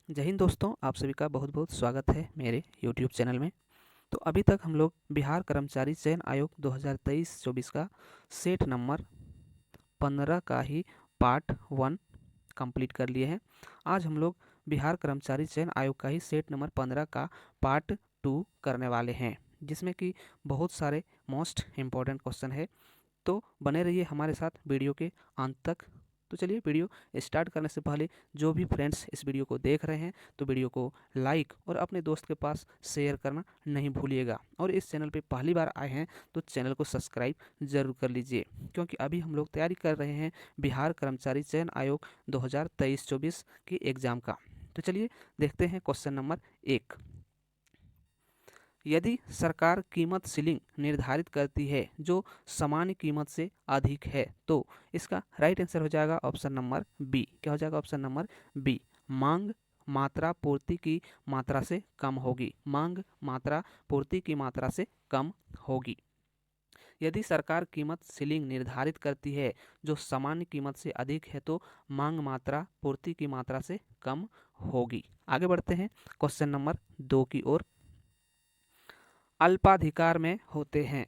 जय हिंद दोस्तों, आप सभी का बहुत बहुत स्वागत है मेरे YouTube चैनल में। तो अभी तक हम लोग बिहार कर्मचारी चयन आयोग 2023-24 का सेट नंबर 15 का ही पार्ट 1 कंप्लीट कर लिए हैं। आज हम लोग बिहार कर्मचारी चयन आयोग का ही सेट नंबर 15 का पार्ट 2 करने वाले हैं, जिसमें कि बहुत सारे मोस्ट इम्पॉर्टेंट क्वेश्चन है। तो बने रहिए हमारे साथ वीडियो के अंत तक। तो चलिए वीडियो स्टार्ट करने से पहले जो भी फ्रेंड्स इस वीडियो को देख रहे हैं तो वीडियो को लाइक और अपने दोस्त के पास शेयर करना नहीं भूलिएगा। और इस चैनल पे पहली बार आए हैं तो चैनल को सब्सक्राइब जरूर कर लीजिए, क्योंकि अभी हम लोग तैयारी कर रहे हैं बिहार कर्मचारी चयन आयोग 2023-24 की एग्ज़ाम का। तो चलिए देखते हैं क्वेश्चन नंबर 1। यदि सरकार कीमत सीलिंग निर्धारित करती है जो सामान्य कीमत से अधिक है तो इसका राइट आंसर हो जाएगा ऑप्शन नंबर बी। क्या हो जाएगा ऑप्शन नंबर बी? मांग मात्रा पूर्ति की मात्रा से कम होगी। मांग मात्रा पूर्ति की मात्रा से कम होगी। यदि सरकार कीमत सीलिंग निर्धारित करती है जो सामान्य कीमत से अधिक है तो मांग मात्रा पूर्ति की मात्रा से कम होगी। आगे बढ़ते हैं क्वेश्चन नंबर 2 की ओर। अल्पाधिकार में होते हैं।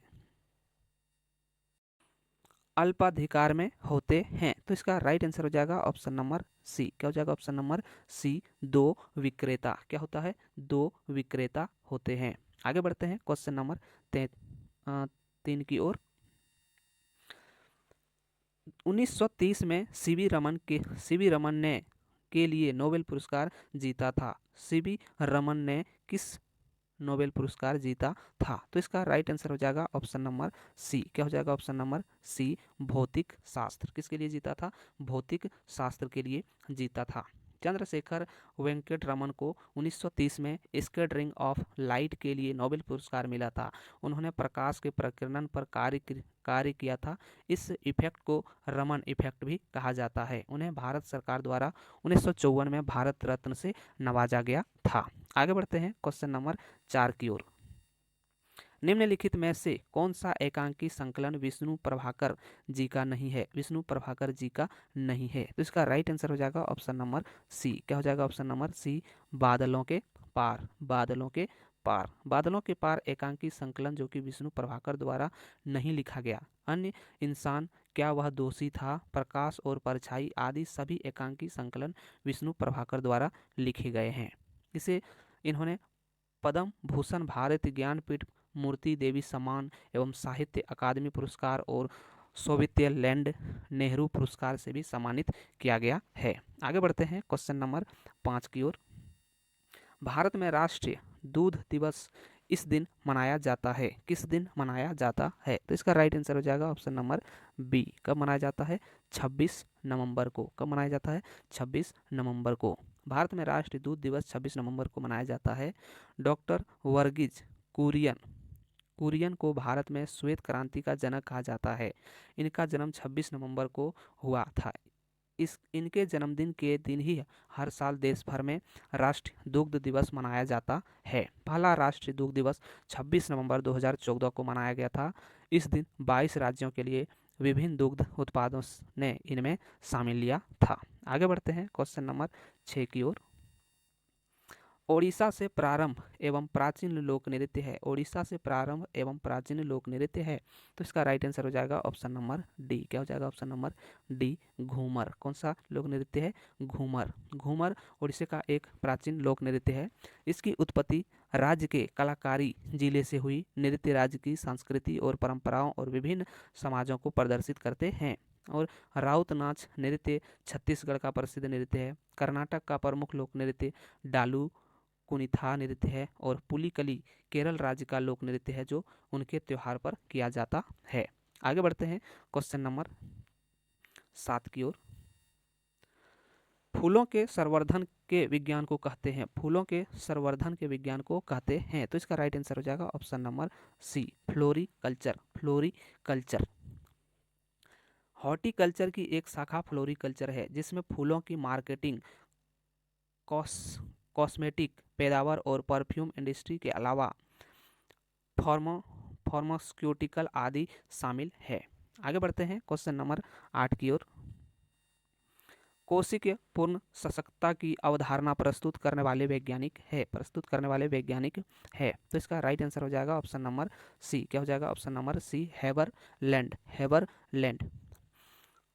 अल्पाधिकार में होते हैं तो इसका राइट आंसर हो जाएगा ऑप्शन नंबर सी। क्या हो जाएगा ऑप्शन नंबर सी? दो विक्रेता। क्या होता है? दो विक्रेता होते हैं। आगे बढ़ते हैं क्वेश्चन नंबर 3 की ओर। 1930 में सीवी रमन ने के लिए नोबेल पुरस्कार जीता था। सीवी रमन ने किस नोबेल पुरस्कार जीता था? तो इसका राइट आंसर हो जाएगा ऑप्शन नंबर सी। क्या हो जाएगा ऑप्शन नंबर सी? भौतिक शास्त्र। किसके लिए जीता था? भौतिक शास्त्र के लिए जीता था। चंद्रशेखर वेंकट रमन को 1930 में स्कैटरिंग ऑफ लाइट के लिए नोबेल पुरस्कार मिला था। उन्होंने प्रकाश के प्रकीर्णन पर कार्य किया था। इस इफेक्ट को रमन इफेक्ट भी कहा जाता है। उन्हें भारत सरकार द्वारा 1954 में भारत रत्न से नवाजा गया था। आगे बढ़ते हैं क्वेश्चन नंबर 4 की ओर। निम्नलिखित में से कौन सा एकांकी संकलन विष्णु प्रभाकर जी का नहीं है? विष्णु प्रभाकर जी का नहीं है तो इसका राइट आंसर हो जाएगा ऑप्शन नंबर सी। क्या हो जाएगा ऑप्शन नंबर सी? बादलों के पार। बादलों के पार। बादलों के पार एकांकी संकलन जो कि विष्णु प्रभाकर द्वारा नहीं लिखा गया। अन्य इंसान, क्या वह दोषी था, प्रकाश और परछाई आदि सभी एकांकी संकलन विष्णु प्रभाकर द्वारा लिखे गए हैं। इसे इन्होंने पद्म भूषण, भारत ज्ञानपीठ, मूर्ति देवी सम्मान एवं साहित्य अकादमी पुरस्कार और सोवियत नेहरू पुरस्कार से भी सम्मानित किया गया है। आगे बढ़ते हैं क्वेश्चन नंबर 5 की ओर। भारत में राष्ट्रीय दूध दिवस इस दिन मनाया जाता है। किस दिन मनाया जाता है? तो इसका राइट आंसर हो जाएगा ऑप्शन नंबर बी। कब मनाया जाता है? 26 नवंबर को। कब मनाया जाता है? 26 नवंबर को। भारत में राष्ट्रीय दूध दिवस 26 नवंबर को मनाया जाता है। डॉक्टर वर्गीज कुरियन को भारत में श्वेत क्रांति का जनक कहा जाता है। इनका जन्म 26 नवंबर को हुआ था। इनके जन्मदिन के दिन ही हर साल देश भर में राष्ट्रीय दुग्ध दिवस मनाया जाता है। पहला राष्ट्रीय दुग्ध दिवस 26 नवंबर 2014 को मनाया गया था। इस दिन 22 राज्यों के लिए विभिन्न दुग्ध उत्पादों ने इनमें शामिल लिया था। आगे बढ़ते हैं क्वेश्चन नंबर 6 की ओर। ओडिशा से प्रारंभ एवं प्राचीन लोक नृत्य है। ओडिशा से प्रारंभ एवं प्राचीन लोक नृत्य है तो इसका राइट आंसर हो जाएगा ऑप्शन नंबर डी। क्या हो जाएगा ऑप्शन नंबर डी? घूमर। कौन सा लोक नृत्य है? घूमर। घूमर ओडिशा का एक प्राचीन लोक नृत्य है। इसकी उत्पत्ति राज्य के कलाकारी जिले से हुई। नृत्य राज्य की संस्कृति और परंपराओं और विभिन्न समाजों को प्रदर्शित करते हैं। और राउत नाच नृत्य छत्तीसगढ़ का प्रसिद्ध नृत्य है। कर्नाटक का प्रमुख लोक नृत्य डालू कुनिथा नृत्य है। और पुलिकली केरल राज्य का लोक नृत्य है जो उनके त्योहार पर किया जाता है। आगे बढ़ते हैं क्वेश्चन नंबर 7 की ओर। फूलों के संवर्धन के विज्ञान को कहते हैं। फूलों के संवर्धन के विज्ञान को कहते हैं तो इसका राइट आंसर हो जाएगा option number C. Floriculture. Floriculture. Horticulture की एक शाखा फ्लोरिकल्चर है जिसमें फूलों की मार्केटिंग, कॉस्मेटिक पैदावार और परफ्यूम इंडस्ट्री के अलावा फार्मास्यूटिकल आदि शामिल है। आगे बढ़ते हैं क्वेश्चन नंबर 8 की ओर। कोशिकीय पूर्ण सशक्तता की अवधारणा प्रस्तुत करने वाले वैज्ञानिक है। तो इसका राइट आंसर हो जाएगा ऑप्शन नंबर सी। क्या हो जाएगा? Option number C, Haberlandt.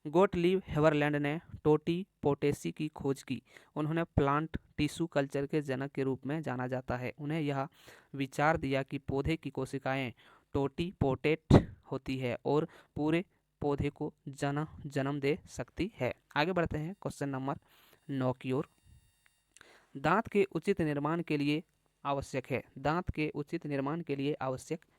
Gottlieb Haberlandt ने टोटी पोटेसी की खोज की। उन्होंने प्लांट टिश्यू कल्चर के जनक के रूप में जाना जाता है। उन्हें यह विचार दिया कि पौधे की कोशिकाएं टोटी पोटेट होती है और पूरे पौधे को जन्म दे सकती है। आगे बढ़ते हैं क्वेश्चन नंबर 9 की ओर। दांत के उचित निर्माण के लिए आवश्यक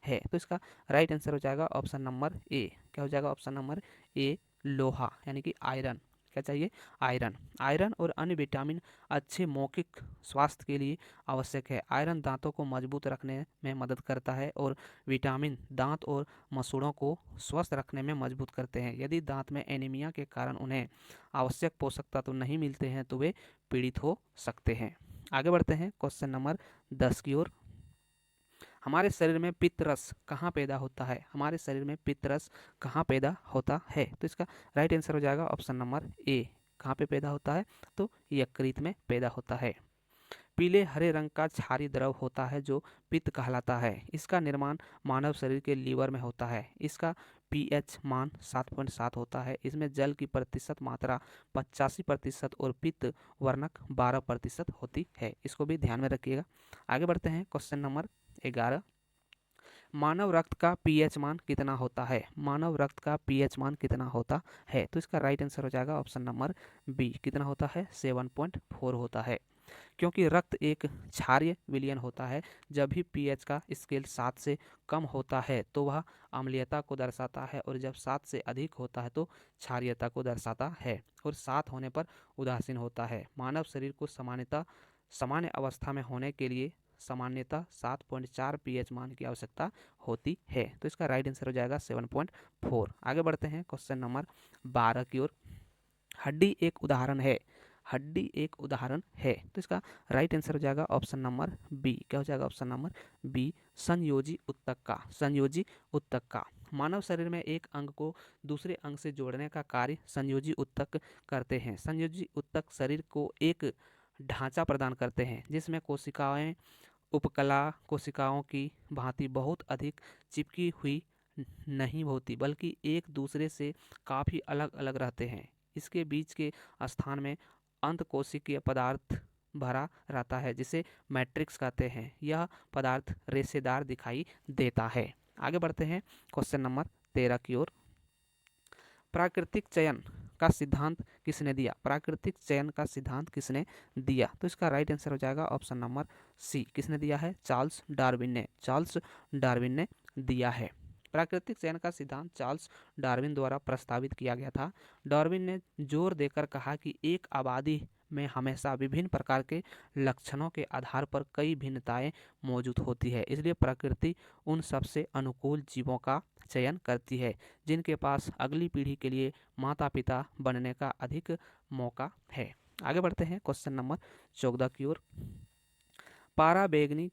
है। तो इसका राइट आंसर हो जाएगा ऑप्शन नंबर ए। क्या हो जाएगा? ऑप्शन नंबर ए, लोहा यानी कि आयरन। क्या चाहिए? आयरन और अन्य विटामिन अच्छे मौखिक स्वास्थ्य के लिए आवश्यक है। आयरन दांतों को मजबूत रखने में मदद करता है और विटामिन दांत और मसूड़ों को स्वस्थ रखने में मजबूत करते हैं। यदि दांत में एनीमिया के कारण उन्हें आवश्यक पोषक तत्व नहीं मिलते हैं तो वे पीड़ित हो सकते हैं। आगे बढ़ते हैं क्वेश्चन नंबर 10 की ओर। हमारे शरीर में पित्तरस कहाँ पैदा होता है? तो इसका राइट आंसर हो जाएगा ऑप्शन नंबर ए। कहाँ पे पैदा होता है? तो यकृत में पैदा होता है। पीले हरे रंग का क्षारीय द्रव होता है जो पित्त कहलाता है। इसका निर्माण मानव शरीर के लीवर में होता है। इसका pH मान 7.7 होता है। इसमें जल की प्रतिशत मात्रा 85% और पित्त वर्णक 12% होती है। इसको भी ध्यान में रखिएगा। आगे बढ़ते हैं क्वेश्चन नंबर 11। मानव रक्त का pH मान कितना होता है? तो इसका राइट आंसर हो जाएगा ऑप्शन नंबर बी। कितना होता है? 7.4 होता है। क्योंकि रक्त एक क्षारीय विलयन होता है, जब भी pH का स्केल 7 से कम होता है तो वह अम्लीयता को दर्शाता है और जब 7 से अधिक होता है तो क्षारीयता को दर्शाता है और 7 होने पर उदासीन होता है। मानव शरीर को सामान्य अवस्था में होने के लिए सामान्यतः 7.4 pH मान की आवश्यकता होती है। तो इसका राइट आंसर हो जाएगा 7.4। आगे बढ़ते हैं क्वेश्चन नंबर 12 की ओर। हड्डी एक उदाहरण है। तो इसका राइट आंसर हो जाएगा ऑप्शन नंबर बी। क्या हो जाएगा? ऑप्शन नंबर बी, संयोजी ऊतक का। मानव शरीर में एक अंग को दूसरे अंग से जोड़ने का कार्य संयोजी ऊतक करते हैं। संयोजी ऊतक शरीर को एक ढांचा प्रदान करते हैं जिसमें कोशिकाएं उपकला कोशिकाओं की भांति बहुत अधिक चिपकी हुई नहीं होती, बल्कि एक दूसरे से काफ़ी अलग अलग रहते हैं। इसके बीच के स्थान में अंतकोशिकीय पदार्थ भरा रहता है जिसे मैट्रिक्स कहते हैं। यह पदार्थ रेशेदार दिखाई देता है। आगे बढ़ते हैं क्वेश्चन नंबर 13 की ओर। प्राकृतिक चयन का सिद्धांत किसने दिया? तो इसका राइट आंसर हो जाएगा ऑप्शन नंबर सी। किसने दिया है? चार्ल्स डार्विन ने दिया है। प्राकृतिक चयन का सिद्धांत चार्ल्स डार्विन द्वारा प्रस्तावित किया गया था। डार्विन ने जोर देकर कहा कि एक आबादी में हमेशा विभिन्न प्रकार के लक्षणों के आधार पर कई भिन्नताएं मौजूद होती है, इसलिए प्रकृति उन सबसे अनुकूल जीवों का चयन करती है जिनके पास अगली पीढ़ी के लिए माता पिता बनने का अधिक मौका है। आगे बढ़ते हैं क्वेश्चन नंबर 14 की ओर। पाराबैंगनी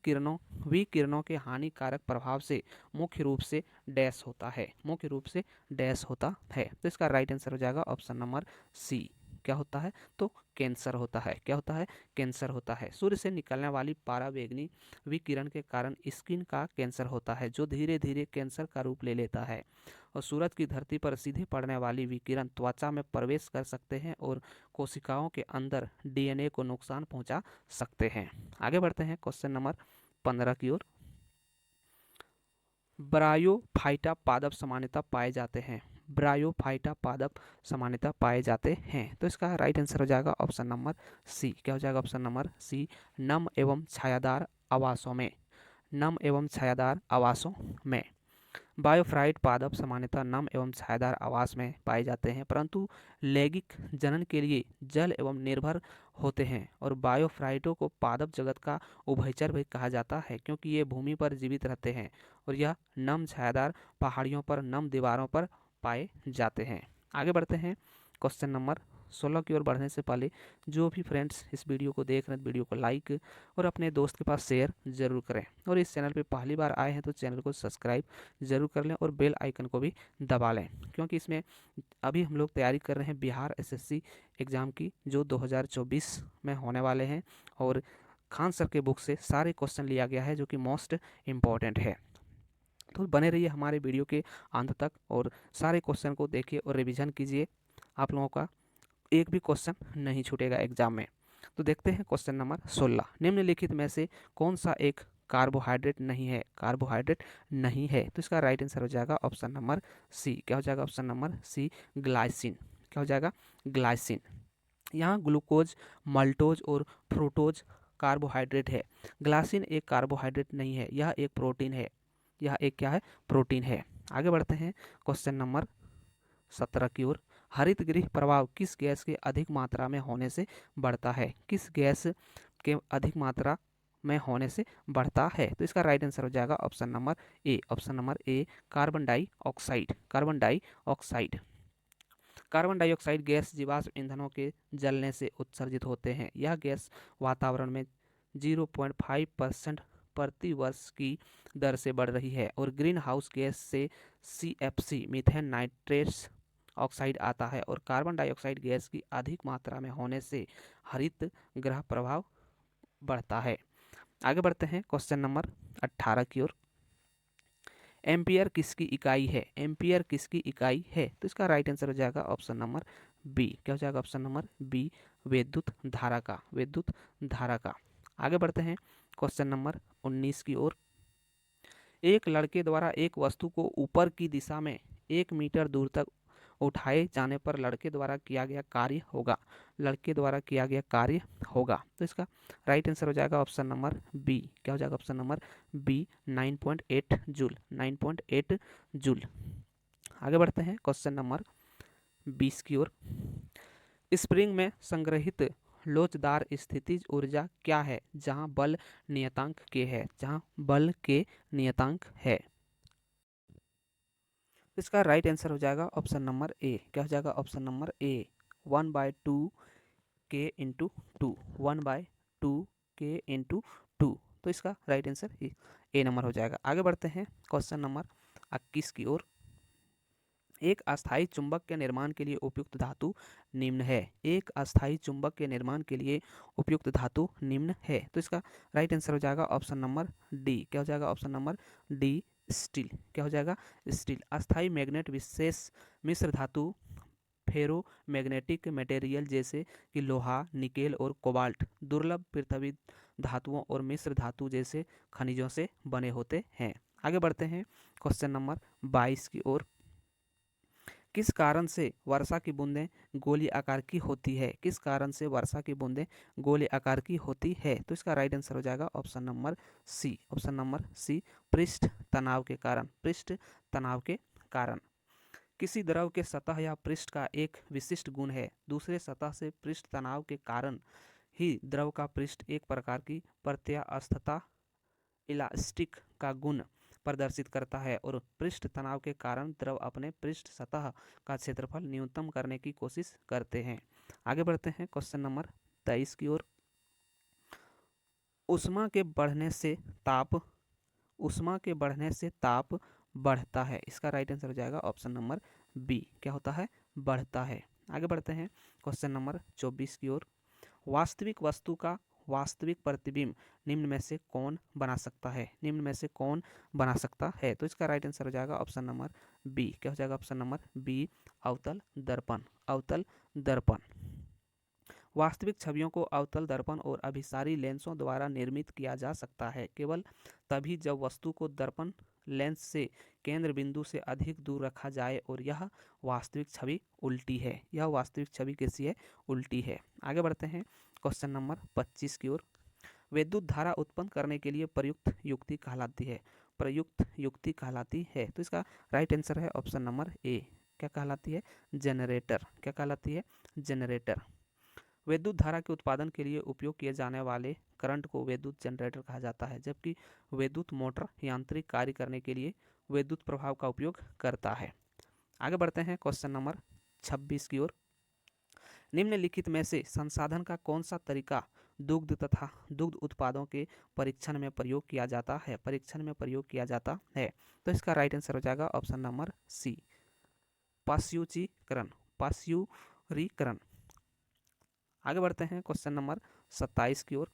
विकिरणों के हानिकारक प्रभाव से मुख्य रूप से डैश होता है। तो इसका राइट आंसर हो जाएगा ऑप्शन नंबर सी। क्या होता है? तो कैंसर होता है। क्या होता है? कैंसर होता है। सूर्य से निकलने वाली पाराबैंगनी विकिरण के कारण स्किन का कैंसर होता है जो धीरे धीरे कैंसर का रूप ले लेता है। और सूरज की धरती पर सीधे पड़ने वाली विकिरण त्वचा में प्रवेश कर सकते हैं और कोशिकाओं के अंदर DNA को नुकसान पहुंचा सकते हैं। आगे बढ़ते हैं क्वेश्चन नंबर 15 की ओर। ब्रायोफाइटा पादप सामान्यतः पाए जाते हैं। तो इसका राइट आंसर हो जाएगा ऑप्शन नंबर सी। क्या हो जाएगा? ऑप्शन नंबर सी, नम एवं छायादार आवासों में। बायोफाइट पादप सामान्यतः नम एवं छायादार आवास में पाए जाते हैं, परंतु लैंगिक जनन के लिए जल एवं निर्भर होते हैं। और बायोफाइटों को पादप जगत का उभयचर भी कहा जाता है क्योंकि ये भूमि पर जीवित रहते हैं और यह नम छायादार पहाड़ियों पर नम दीवारों पर पाए जाते हैं। आगे बढ़ते हैं क्वेश्चन नंबर 16 की ओर बढ़ने से पहले जो भी फ्रेंड्स इस वीडियो को देख रहे हैं, वीडियो को लाइक और अपने दोस्त के पास शेयर जरूर करें, और इस चैनल पे पहली बार आए हैं तो चैनल को सब्सक्राइब जरूर कर लें और बेल आइकन को भी दबा लें, क्योंकि इसमें अभी हम लोग तैयारी कर रहे हैं बिहार एसएससी एग्ज़ाम की, जो 2024 में होने वाले हैं। और खान सर के बुक से सारे क्वेश्चन लिया गया है जो कि मोस्ट इम्पॉर्टेंट है। तो बने रहिए हमारे वीडियो के अंत तक और सारे क्वेश्चन को देखिए और रिवीजन कीजिए। आप लोगों का एक भी क्वेश्चन नहीं छूटेगा एग्जाम में। तो देखते हैं क्वेश्चन नंबर 16। निम्नलिखित में से कौन सा एक कार्बोहाइड्रेट नहीं है? कार्बोहाइड्रेट नहीं है, तो इसका राइट आंसर हो जाएगा ऑप्शन नंबर सी। क्या हो जाएगा? Option number C, glycine. क्या हो जाएगा? ग्लाइसिन। यहाँ ग्लूकोज, मल्टोज और फ्रूटोज कार्बोहाइड्रेट है। ग्लाइसिन एक कार्बोहाइड्रेट नहीं है, यह एक प्रोटीन है। यह एक क्या है? प्रोटीन है। आगे बढ़ते हैं क्वेश्चन नंबर 17 की ओर। हरित गृह प्रभाव किस गैस के अधिक मात्रा में होने से बढ़ता है? किस गैस के अधिक मात्रा में होने से बढ़ता है? तो इसका राइट आंसर हो जाएगा option number A. Option number A, carbon dioxide. Carbon dioxide. Carbon dioxide gas जीवाश्म ईंधनों के जलने से उत्सर्जित होते हैं। यह गैस वातावरण में 0.5% प्रति वर्ष की दर से बढ़ रही है और ग्रीन हाउस गैस से CFC मीथेन नाइट्रेट्स ऑक्साइड आता है, और कार्बन डाइऑक्साइड गैस की अधिक मात्रा में होने से हरित गृह प्रभाव बढ़ता है। आगे बढ़ते हैं क्वेश्चन नंबर 18 की ओर। एम्पियर किसकी इकाई है? एम्पियर किसकी इकाई है? तो इसका राइट आंसर हो जाएगा ऑप्शन नंबर बी। क्या हो जाएगा? ऑप्शन नंबर बी, विद्युत धारा का। विद्युत धारा का। आगे बढ़ते हैं क्वेश्चन नंबर 19 की ओर। एक लड़के द्वारा एक वस्तु को ऊपर की दिशा में 1 मीटर दूर तक उठाए जाने पर लड़के द्वारा किया गया कार्य होगा। लड़के द्वारा किया गया कार्य होगा, तो इसका राइट आंसर हो जाएगा ऑप्शन नंबर बी। क्या हो जाएगा? Option number B, 9.8 joule. 9.8 joule. आगे बढ़ते हैं क्वेश्चन नंबर 20 की ओर। स्प्रिंग में संग्रहित लोचदार स्थितिज ऊर्जा क्या है जहां बल नियतांक के है? जहां बल के नियतांक है। इसका राइट आंसर हो जाएगा ऑप्शन नंबर ए। क्या हो जाएगा? ऑप्शन नंबर ए, 1/2 के इंटू 2। 1/2 के इंटू 2। तो इसका राइट आंसर ए नंबर हो जाएगा। आगे बढ़ते हैं क्वेश्चन नंबर 21 की ओर। एक अस्थायी चुंबक के निर्माण के लिए उपयुक्त धातु निम्न है। एक अस्थायी चुंबक के निर्माण के लिए उपयुक्त धातु निम्न है, तो इसका राइट आंसर हो जाएगा ऑप्शन नंबर डी। क्या हो जाएगा? Option number D, steel. क्या हो जाएगा? स्टील। अस्थायी मैग्नेट विशेष मिश्र धातु फेरो मैग्नेटिक मटेरियल जैसे कि लोहा, निकेल और कोबाल्ट दुर्लभ पृथ्वी धातुओं और मिश्र धातु जैसे खनिजों से बने होते हैं। आगे बढ़ते हैं क्वेश्चन नंबर 22 की ओर। किस कारण से वर्षा की बूंदें गोली आकार की होती है? किस कारण से वर्षा की बूंदें गोली आकार की होती है? तो इसका राइट आंसर हो जाएगा option number C. Option number C, पृष्ठ तनाव के कारण। पृष्ठ तनाव के कारण। किसी द्रव के सतह या पृष्ठ का एक विशिष्ट गुण है। दूसरे सतह से पृष्ठ तनाव के कारण ही द्रव का पृष्ठ एक प्रकार की प्रत्यास्थता, इलास्टिक का गुण प्रदर्शित करता है, और पृष्ठ तनाव के कारण द्रव अपने पृष्ठ सतह का क्षेत्रफल न्यूनतम करने की कोशिश करते हैं। आगे बढ़ते हैं क्वेश्चन नंबर 23 की ओर। ऊष्मा के बढ़ने से ताप ऊष्मा के बढ़ने से ताप बढ़ता है। इसका राइट आंसर हो जाएगा ऑप्शन नंबर बी। क्या होता है? बढ़ता है। आगे बढ़ते हैं क्वेश्चन नंबर 24 की ओर। वास्तविक वस्तु का वास्तविक प्रतिबिंब निम्न में से कौन बना सकता है? निम्न में से कौन बना सकता है? तो इसका राइट आंसर हो जाएगा ऑप्शन नंबर बी। क्या हो जाएगा? ऑप्शन नंबर बी, अवतल दर्पण। अवतल दर्पण। वास्तविक छवियों को अवतल दर्पण और अभिसारी लेंसों द्वारा निर्मित किया जा सकता है केवल तभी जब वस्तु को दर्पण लेंस से केंद्र बिंदु से अधिक दूर रखा जाए और यह वास्तविक छवि उल्टी है। यह वास्तविक छवि कैसी है? उल्टी है। आगे बढ़ते हैं क्वेश्चन नंबर 25 की ओर। विद्युत धारा उत्पन्न करने के लिए प्रयुक्त युक्ति कहलाती है। प्रयुक्त युक्ति कहलाती है, तो इसका राइट आंसर है ऑप्शन नंबर ए। क्या कहलाती है? जनरेटर। क्या कहलाती है? जनरेटर। विद्युत धारा के उत्पादन के लिए उपयोग किए जाने वाले करंट को विद्युत जनरेटर कहा जाता है, जबकि विद्युत मोटर यांत्रिक कार्य करने के लिए विद्युत प्रभाव का उपयोग करता है। आगे बढ़ते हैं क्वेश्चन नंबर 26 की ओर। निम्नलिखित में से संसाधन का कौन सा तरीका दुग्ध तथा दुग्ध उत्पादों के परीक्षण में प्रयोग किया जाता है? परीक्षण में प्रयोग किया जाता है। तो इसका राइट आंसर हो जाएगा ऑप्शन नंबर सी, पाश्चुरीकरण। पाश्चुरीकरण। आगे बढ़ते हैं क्वेश्चन नंबर 27 की ओर।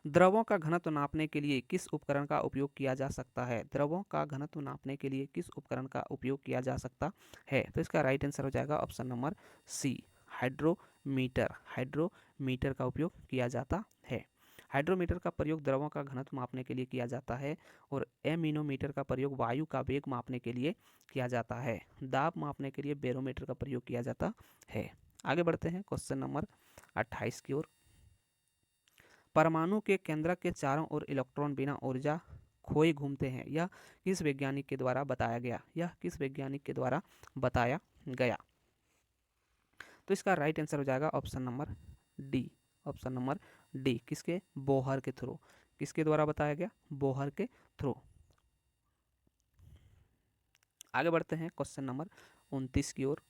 द्रवों का घनत्व नापने के लिए किस उपकरण का उपयोग किया जा सकता है? द्रवों का घनत्व नापने के लिए किस उपकरण का उपयोग किया जा सकता है? तो इसका राइट आंसर हो जाएगा option number C, hydrometer. Hydrometer का उपयोग किया जाता है। हाइड्रोमीटर का प्रयोग द्रवों का घनत्व मापने के लिए किया जाता है और एमीनोमीटर का प्रयोग वायु का वेग मापने के लिए किया जाता है। दाब मापने के लिए बैरोमीटर का प्रयोग किया जाता है। आगे बढ़ते हैं क्वेश्चन नंबर 28 की ओर। परमाणु के केंद्रक के चारों ओर इलेक्ट्रॉन बिना ऊर्जा खोए घूमते हैं। यह किस वैज्ञानिक के द्वारा बताया गया? यह किस वैज्ञानिक के द्वारा बताया गया? तो इसका राइट आंसर हो जाएगा option number D. Option number D, किसके? बोहर के थ्रू। किसके द्वारा बताया गया? बोहर के थ्रू। आगे बढ़ते हैं क्वेश्चन नंबर 29 की ओर।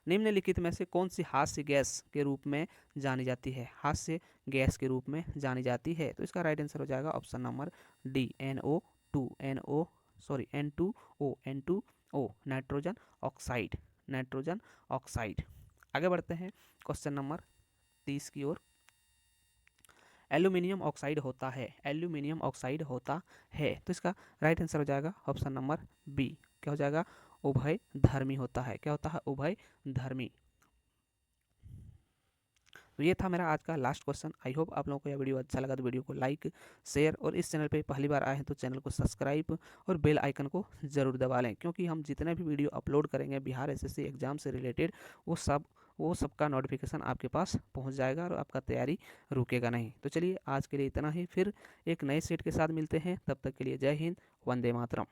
निम्नलिखित में से कौन सी हास्य गैस के रूप में जानी जाती है? हास्य गैस के रूप में जानी जाती है। तो इसका राइट आंसर हो जाएगा option number D, N2O, nitrogen oxide. Nitrogen oxide. आगे बढ़ते हैं क्वेश्चन नंबर 30 की ओर। एल्यूमिनियम ऑक्साइड होता है। एल्यूमिनियम ऑक्साइड होता है। तो इसका राइट आंसर हो जाएगा ऑप्शन नंबर बी, क्या हो जाएगा? उभय धर्मी होता है। क्या होता है? उभय धर्मी। तो ये था मेरा आज का लास्ट क्वेश्चन। आई होप आप लोगों को यह वीडियो अच्छा लगा तो वीडियो को लाइक, शेयर और इस चैनल पे पहली बार आए हैं तो चैनल को सब्सक्राइब और बेल आइकन को ज़रूर दबा लें, क्योंकि हम जितने भी वीडियो अपलोड करेंगे बिहार एसएससी एग्जाम से रिलेटेड वो सबका नोटिफिकेशन आपके पास पहुंच जाएगा और आपका तैयारी रुकेगा नहीं। तो चलिए आज के लिए इतना ही, फिर एक नए सेट के साथ मिलते हैं। तब तक के लिए जय हिंद, वंदे मातरम।